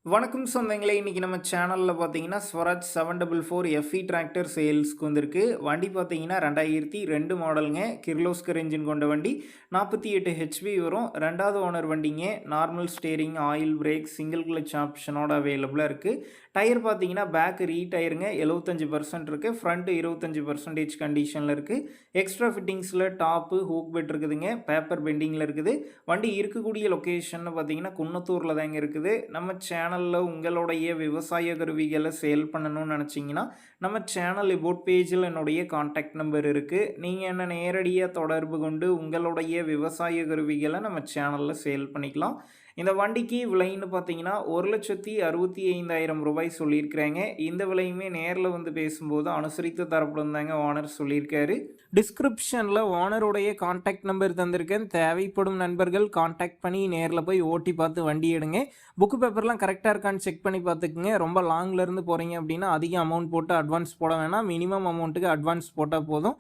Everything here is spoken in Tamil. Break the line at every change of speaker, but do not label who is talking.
வணக்கம் சொந்தங்களே, இன்னைக்கு நம்ம சேனலில் பார்த்தீங்கன்னா ஸ்வராஜ் 744 எஃப்இ டிராக்டர் சேல்ஸ்க்கு வந்திருக்கு. வண்டி பார்த்தீங்கன்னா 2002 மாடலுங்க. கிர்லோஸ்கர் என்ஜின் கொண்ட வண்டி. 48 ஹெச்பி வரும். ரெண்டாவது ஓனர் வண்டிங்க. Normal steering, oil brake, single clutch ஆப்ஷனோட அவைலபிளாக இருக்குது. டயர் பார்த்தீங்கன்னா பேக் ரீடயருங்க 75% இருக்குது. ஃப்ரண்ட் 25% கண்டிஷனில் இருக்குது. எக்ஸ்ட்ரா ஃபிட்டிங்ஸில் டாப்பு ஹூக் பெட் இருக்குதுங்க. பேப்பர் பெண்டிங்கில் இருக்குது. வண்டி இருக்கக்கூடிய லொக்கேஷன் பார்த்தீங்கன்னா குன்னத்தூரில் தாங்க இருக்குது. நம்ம சேனலில் உங்களுடைய விவசாய கருவிகளை சேல் பண்ணணும்னு நினச்சிங்கன்னா நம்ம சேனல் இபோட் பேஜில் என்னுடைய காண்டாக்ட் நம்பர் இருக்குது. நீங்கள் என்ன நேரடியாக தொடர்பு கொண்டு உங்களுடைய விவசாய கருவிகளை நம்ம சேனலில் சேல் பண்ணிக்கலாம். இந்த வண்டிக்கு விலைன்னு பார்த்தீங்கன்னா 1,65,000 ரூபாய் சொல்லியிருக்கிறாங்க. இந்த விலையுமே நேரில் வந்து பேசும்போது அனுசரித்து தரப்படும் தாங்க ஓனர் சொல்லியிருக்காரு. டிஸ்கிரிப்ஷனில் ஓனருடைய காண்டாக்ட் நம்பர் தந்திருக்கேன். தேவைப்படும் நண்பர்கள் காண்டாக்ட் பண்ணி நேரில் போய் ஓட்டி பார்த்து வண்டி எடுங்க. புக்கு பேப்பர்லாம் கரெக்டாக இருக்கான்னு செக் பண்ணி பார்த்துக்குங்க. ரொம்ப லாங்லேருந்து போகிறீங்க அப்படின்னா அதிக அமௌண்ட் போட்டு அட்வான்ஸ் போட வேணாம். மினிமம் அமௌண்ட்டுக்கு அட்வான்ஸ் போட்டால் போதும்.